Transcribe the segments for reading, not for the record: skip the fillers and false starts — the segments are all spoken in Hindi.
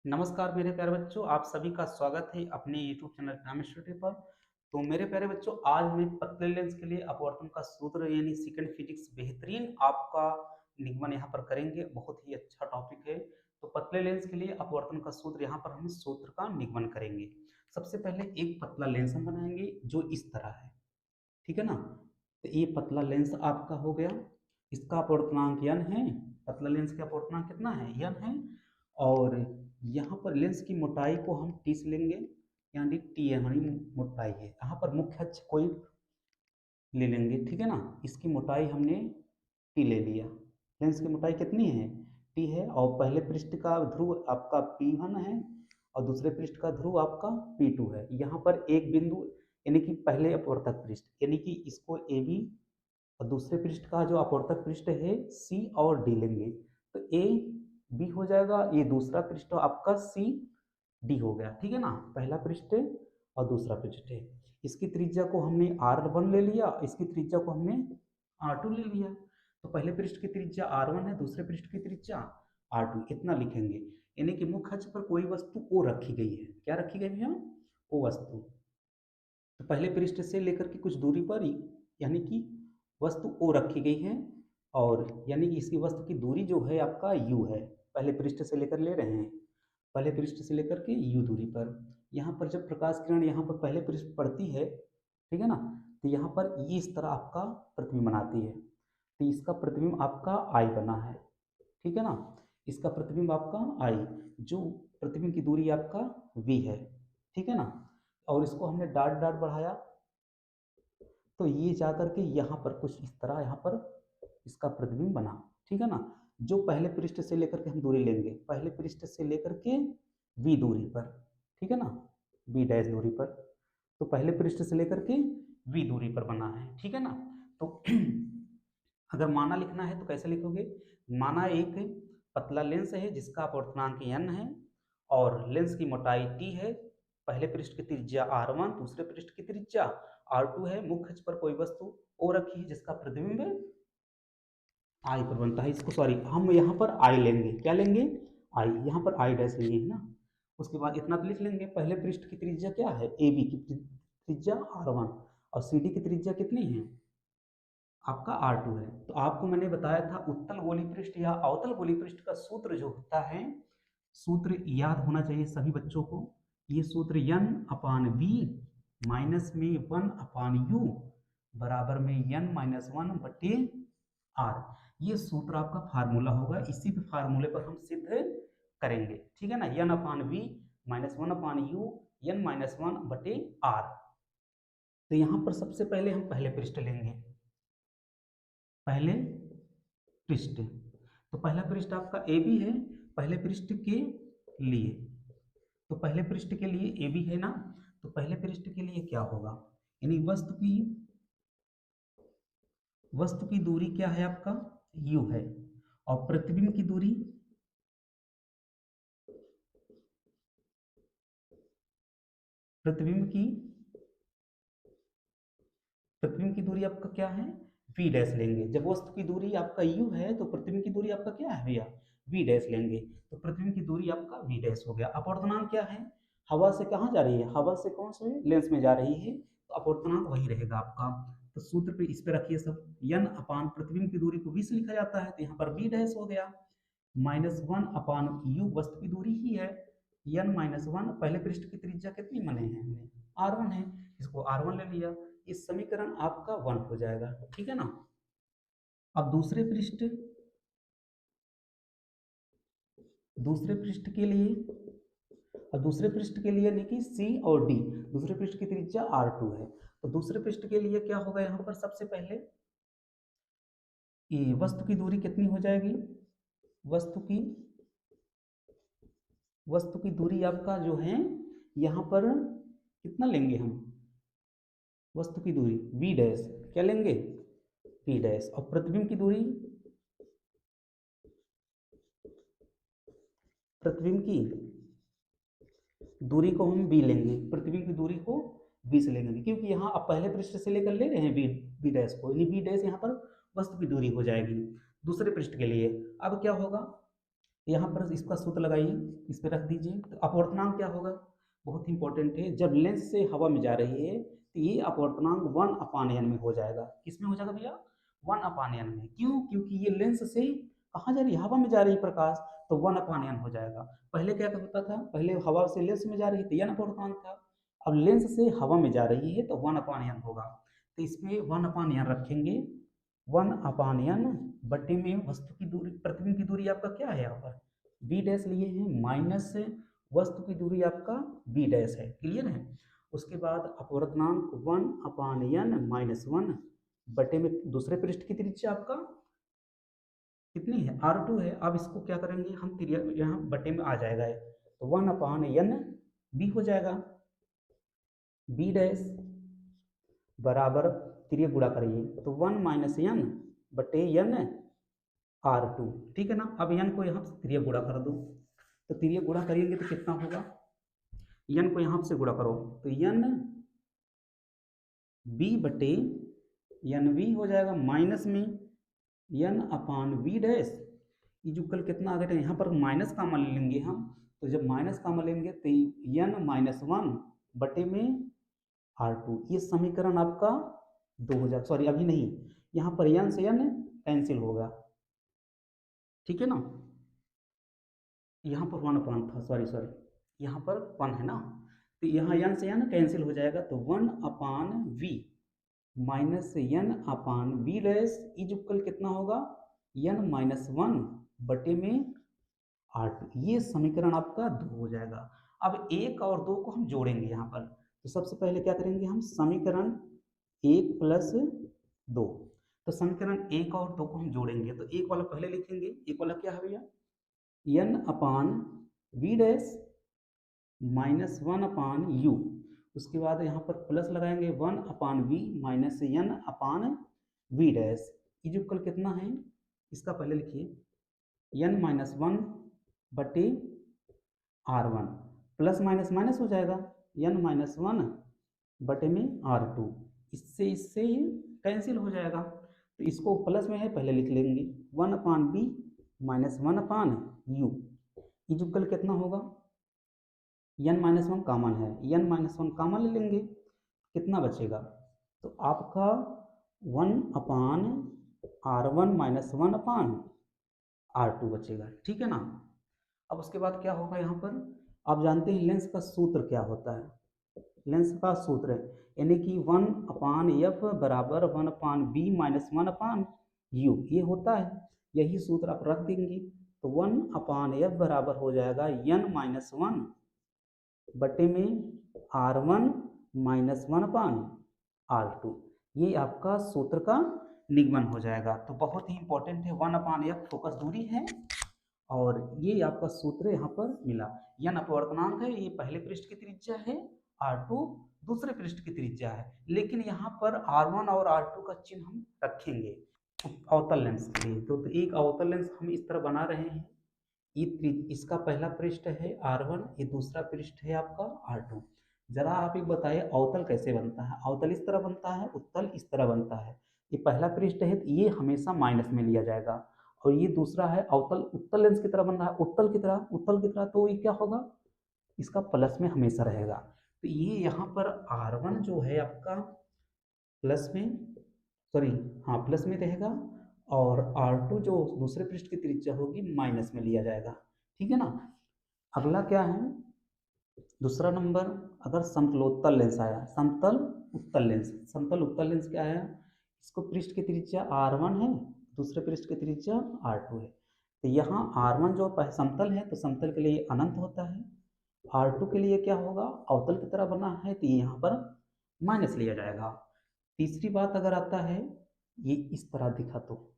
नमस्कार मेरे प्यारे बच्चों, आप सभी का स्वागत है अपने YouTube चैनल ग्राम स्टडी पर। तो मेरे प्यारे बच्चों, आज मैं पतले लेंस के लिए अपवर्तन का सूत्र यानी सेकंड फिजिक्स बेहतरीन आपका निगमन यहाँ पर करेंगे। बहुत ही अच्छा टॉपिक है। तो पतले लेंस के लिए अपवर्तन का सूत्र, यहाँ पर हम सूत्र का निगमन करेंगे। सबसे पहले एक पतला लेंस हम बनाएंगे जो इस तरह है, ठीक है ना। तो ये पतला लेंस आपका हो गया, इसका अपवर्तनांक n है। पतला लेंस का अपवर्तनांक कितना है? n है। और यहाँ पर लेंस की मोटाई को हम t से लेंगे, यानी t हमारी मोटाई है। यहाँ पर मुख्य अक्ष कोई ले लेंगे, ठीक है ना। इसकी मोटाई हमने t ले लिया। लेंस की मोटाई कितनी है? t है। और पहले पृष्ठ का ध्रुव आपका p1 है और दूसरे पृष्ठ का ध्रुव आपका p2 है। यहाँ पर एक बिंदु यानी कि पहले अपवर्तक पृष्ठ, यानी कि इसको ए बी, और दूसरे पृष्ठ का जो अपवर्तक पृष्ठ है सी और डी लेंगे। तो ए बी हो जाएगा, ये दूसरा पृष्ठ आपका सी डी हो गया, ठीक है ना। पहला पृष्ठ और दूसरा पृष्ठ है। इसकी त्रिज्या को हमने R1 ले लिया, इसकी त्रिज्या को हमने R2 ले लिया। तो पहले पृष्ठ की त्रिज्या R1 है, दूसरे पृष्ठ की त्रिज्या R2, इतना लिखेंगे। यानी कि मुख्य अक्ष पर कोई वस्तु O रखी गई है। क्या रखी गई है? O वस्तु। तो पहले पृष्ठ से लेकर के कुछ दूरी पर यानी कि वस्तु O रखी गई है, और यानी कि इसकी वस्तु की दूरी जो है आपका U है। पहले पृष्ठ से लेकर ले रहे हैं, पहले पृष्ठ से लेकर के U दूरी पर। यहाँ पर जब प्रकाश किरण यहाँ पर पहले पृष्ठ पड़ती है, ठीक है ना, तो यहाँ पर ये इस तरह आपका प्रतिबिंब बनाती है। तो इसका प्रतिबिंब आपका I बना है, ठीक है ना। इसका प्रतिबिंब आपका I, जो प्रतिबिंब की दूरी आपका V है, ठीक है ना। और इसको हमने डाट डाट बढ़ाया, तो ये जाकर के यहाँ पर कुछ इस तरह यहाँ पर इसका प्रतिबिंब बना, ठीक है ना। जो पहले पृष्ठ से लेकर के हम दूरी लेंगे, पहले पृष्ठ से लेकर के V दूरी पर, ठीक है ना, V डैश दूरी पर। तो पहले पृष्ठ से लेकर के V दूरी पर बना है, ठीक है ना। तो अगर माना लिखना है तो कैसे लिखोगे? माना एक पतला लेंस है जिसका अपवर्तनांक n है और लेंस की मोटाई t है। पहले पृष्ठ की त्रिज्या R1, दूसरे पृष्ठ की त्रिज्या R2 है। मुख्य अक्ष पर कोई वस्तु O रखी है जिसका प्रतिबिंब I पर बनता है। इसको सॉरी, हम यहाँ पर I लेंगे। क्या लेंगे? I। यहाँ पर I डैश लेंगे, है ना। उसके बाद इतना तो लिख लेंगे, पहले पृष्ठ की त्रिज्या क्या है? AB की त्रिज्या R1, और CD की त्रिज्या कितनी है? आपका R2 है। तो आपको मैंने बताया था उत्तल गोली पृष्ठ या अवतल गोली पृष्ठ का सूत्र जो होता है, सूत्र याद होना चाहिए सभी बच्चों को। ये सूत्र n अपान v माइनस में 1 अपान u बराबर में n माइनस 1 बटे r। ये सूत्र आपका फार्मूला होगा, इसी पे फार्मूले पर हम सिद्ध करेंगे, ठीक है ना। n अपान v माइनस 1 अपान u n माइनस 1 बटे r। तो यहाँ पर सबसे पहले हम पहले पृष्ठ लेंगे, पहले पृष्ठ। तो पहला पृष्ठ आपका ए बी है। पहले पृष्ठ के लिए, तो पहले पृष्ठ के लिए ए बी है ना, तो पहले पृष्ठ के लिए क्या होगा? यानी वस्तु की दूरी क्या है आपका? यू है। और प्रतिबिंब की दूरी, प्रतिबिंब की प्रतिबिंब की दूरी आपका क्या है? v डैश लेंगे। जब वस्तु की दूरी आपका u है तो प्रतिबिंब की दूरी आपका क्या है भैया? v डैश लेंगे। तो प्रतिबिंब की दूरी आपका v डैश हो गया। अपवर्तनांक क्या है? हवा से कहाँ जा रही है? हवा से कौन से लेंस में जा रही है, तो अपवर्तनांक वही रहेगा आपका। तो सूत्र पे इस पे रखिए सब। n अपान प्रतिबिंब की दूरी को v से लिखा जाता है, तो यहाँ पर v डैश हो गया। माइनस 1 अपान u वस्तु की दूरी ही है, n माइनस 1। पहले पृष्ठ की त्रिज्या कितनी माने हैं हमने? R1 है, इसको R1 ले लिया। इस समीकरण आपका 1 हो जाएगा, ठीक है ना। अब दूसरे पृष्ठ के लिए, और दूसरे पृष्ठ के लिए लिखी सी और डी, दूसरे पृष्ठ की त्रिज्या R2 है। तो दूसरे पृष्ठ के लिए क्या होगा? यहाँ पर सबसे पहले ये वस्तु की दूरी कितनी हो जाएगी? वस्तु की वस्तु की दूरी आपका जो है यहाँ पर कितना लेंगे हम? वस्तु की दूरी v डैश, क्या लेंगे? v dash. और प्रतिबिंब की दूरी, प्रतिबिंब की दूरी को हम b लेंगे, प्रतिबिंब की दूरी को b से लेंगे, क्योंकि यहाँ आप पहले पृष्ठ से लेकर ले रहे हैं b डैश को, यानी b डैश यहाँ पर वस्तु की दूरी हो जाएगी दूसरे पृष्ठ के लिए। अब क्या होगा? यहाँ पर इसका सूत्र लगाइए, इस पर रख दीजिए। तो अपवर्तनांक क्या होगा, बहुत इंपॉर्टेंट है। जब लेंस से हवा में जा रही है तो ये अपवर्तनांक 1/n में हो जाएगा। किस में हो जाएगा भैया, 1/n में। क्यों, क्योंकि ये लेंस से कहाँ जा रही है, हवा में जा रही है प्रकाश, तो 1/n हो जाएगा। पहले क्या होता था, पहले हवा से लेंस में जा रही है तो n अपवर्तनांक था, अब लेंस से हवा में जा रही है तो 1/n होगा। तो इसमें 1/n रखेंगे। 1/n बटे में वस्तु की दूरी, प्रतिबिंब की दूरी आपका क्या है, यहाँ पर b डैश लिए हैं, माइनस वस्तु की दूरी आपका b डैश है। क्लियर है। उसके बाद अपवर्तनांक 1/n-1 बटे में दूसरे पृष्ठ की त्रिज्या आपका कितनी है, r2 है। अब इसको क्या करेंगे हम, त्रिज्या यहाँ बटे में आ जाएगा, तो 1/n b हो जाएगा, b डैश बराबर, त्रिज्या गुणा करिए तो 1 - n बटे n r2, ठीक है ना। अब n को यहाँ से त्रिज्या गुणा कर दो, तो त्रिज्या गुणा करेंगे तो कितना होगा, n को यहाँ से गुणा करो तो n b बटे n v हो जाएगा, माइनस में n/v डैश इजुकल कितना आ गया, यहाँ पर माइनस कॉमन ले लेंगे हम, तो जब माइनस कॉमन लेंगे तो n-1 बटे में r2। ये समीकरण आपका 2 हो जाएगा। सॉरी अभी नहीं, यहाँ पर n से n कैंसिल होगा, ठीक है ना। यहाँ पर 1 था, सॉरी यहाँ पर 1 है ना, तो यहाँ n से n कैंसिल हो जाएगा, तो 1/v minus n/v dash equal कितना होगा, n-1 बटे में r2। ये समीकरण आपका 2 हो जाएगा। अब 1 और 2 को हम जोड़ेंगे यहाँ पर, तो सबसे पहले क्या करेंगे हम, समीकरण 1 + 2, तो समीकरण 1 और 2 को हम जोड़ेंगे, तो 1 वाला पहले लिखेंगे, 1 वाला क्या है भैया, n/v डैश माइनस 1/u, उसके बाद यहाँ पर प्लस लगाएंगे 1/v minus n/v dash equal कितना है, इसका पहले लिखिए n-1 बटे r1, प्लस माइनस माइनस हो जाएगा, n-1 बटे में r2, इससे ये कैंसिल हो जाएगा, तो इसको प्लस में है पहले लिख लेंगे 1/b माइनस 1/u इजुकल कितना होगा, n-1 कॉमन है, n-1 कॉमन ले लेंगे, कितना बचेगा, तो आपका 1/r1 माइनस 1/r2 बचेगा, ठीक है ना। अब उसके बाद क्या होगा, यहाँ पर आप जानते हैं लेंस का सूत्र क्या होता है, लेंस का सूत्र यानी कि 1/f बराबर 1/b माइनस 1/u ये होता है, यही सूत्र आप रख देंगे, तो 1/f बराबर हो जाएगा n-1 बटे में r1 माइनस 1/r2। ये आपका सूत्र का निगमन हो जाएगा। तो बहुत ही इंपॉर्टेंट है, 1/f फोकस दूरी है और ये आपका सूत्र यहाँ पर मिला। n अपवर्तनांक है, ये पहले पृष्ठ की त्रिज्या है, r2 दूसरे पृष्ठ की त्रिज्या है, लेकिन यहाँ पर r1 और r2 का चिन्ह हम रखेंगे अवतल लेंस के लिए। तो एक अवतल लेंस हम इस तरह बना रहे हैं, ये इसका पहला पृष्ठ है r1, ये दूसरा पृष्ठ है आपका r2। जरा आप एक बताइए अवतल कैसे बनता है, अवतल इस तरह बनता है, उत्तल इस तरह बनता है। ये पहला पृष्ठ है तो ये हमेशा माइनस में लिया जाएगा, और ये दूसरा है अवतल, उत्तल लेंस की तरह बन रहा है, उत्तल की तरह, तो ये क्या होगा, इसका प्लस में हमेशा रहेगा। तो ये यहाँ पर r1 जो है आपका प्लस में, सॉरी हाँ प्लस में रहेगा, और r2 जो दूसरे पृष्ठ की त्रिज्या होगी माइनस में लिया जाएगा, ठीक है ना। अगला क्या है, दूसरा नंबर, अगर समतलोत्तल लेंस आया, समतल उत्तल लेंस क्या है, इसको पृष्ठ की त्रिज्या r1 है, दूसरे पृष्ठ की त्रिज्या r2 है, तो यहाँ r1 जो समतल है तो समतल के लिए अनंत होता है, r2 के लिए क्या होगा, अवतल की तरह बना है तो ये यहाँ पर माइनस लिया जाएगा। तीसरी बात अगर आता है, ये इस तरह दिखा तो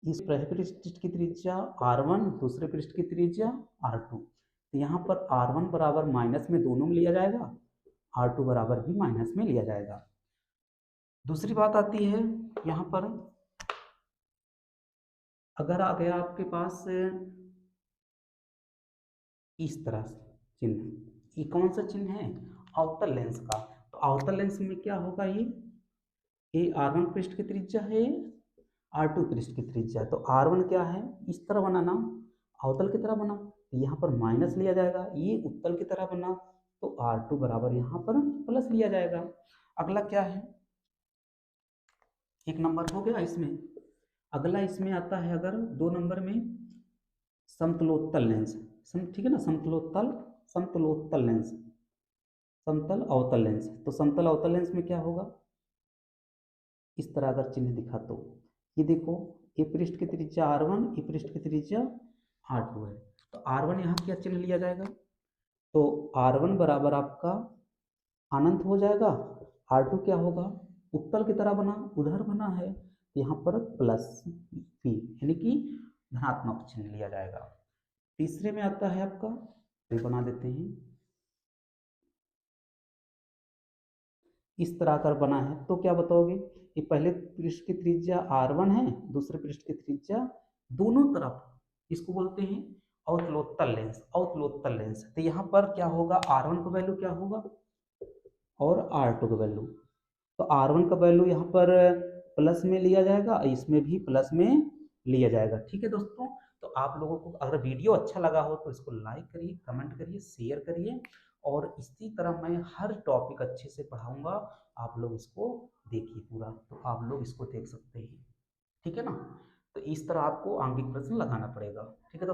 इस पहले पृष्ठ की त्रिज्या r1, दूसरे पृष्ठ की त्रिज्या r2, तो यहाँ पर r1 बराबर माइनस में दोनों में लिया जाएगा, r2 बराबर भी माइनस में लिया जाएगा। दूसरी बात आती है यहाँ पर, अगर आ गया आपके पास इस तरह चिन्ह, ये कौन सा चिन्ह है, अवतल लेंस का, तो अवतल लेंस में क्या होगा, ये r1 पृष्ठ की त्रिज्या है, R2 पृष्ठ की त्रिज्या, तो R1 क्या है, इस तरह बना ना, अवतल की तरह बना, तो यहाँ पर माइनस लिया जाएगा। ये उत्तल की तरह बना, तो R2 बराबर यहाँ पर प्लस लिया जाएगा। अगला क्या है, एक नंबर हो गया इसमें। अगला इसमें आता है, अगर 2 नंबर में समतलोत्तल लेंस, ठीक है ना, समतलोत्तल, समतलोत्तल लेंस, समतल अवतल लेंस, तो समतल अवतल लेंस में क्या होगा, इस तरह अगर चिन्ह दिखा तो ये देखो, ये पृष्ठ की त्रिज्या R1, ये पृष्ठ की त्रिज्या R2 है, तो R1 यहाँ क्या चिन्ह लिया जाएगा, तो R1 बराबर आपका अनंत हो जाएगा, R2 क्या होगा, उत्तल की तरह बना, उधर बना है, तो यहाँ पर प्लस p, यानी कि धनात्मक चिन्ह लिया जाएगा। तीसरे में आता है आपका, तो बना देते हैं, इस तरह कर बना है, तो क्या बताओगे, ये पहले पृष्ठ की त्रिज्या R1 है, दूसरे पृष्ठ की त्रिज्या, दोनों तरफ इसको बोलते हैं अवतलोत्तल लेंस, अवतलोत्तल लेंस, तो यहाँ पर क्या होगा, R1 का वैल्यू क्या होगा और R2 का वैल्यू, तो R1 का वैल्यू यहाँ पर प्लस में लिया जाएगा, इसमें भी प्लस में लिया जाएगा। ठीक है दोस्तों, तो आप लोगों को अगर वीडियो अच्छा लगा हो तो इसको लाइक करिए, कमेंट करिए, शेयर करिए, और इसी तरह मैं हर टॉपिक अच्छे से पढ़ाऊंगा, आप लोग इसको देखिए पूरा, तो आप लोग इसको देख सकते हैं। ठीक है ना, तो इस तरह आपको आंगिक प्रश्न लगाना पड़ेगा। ठीक है दोस्तों।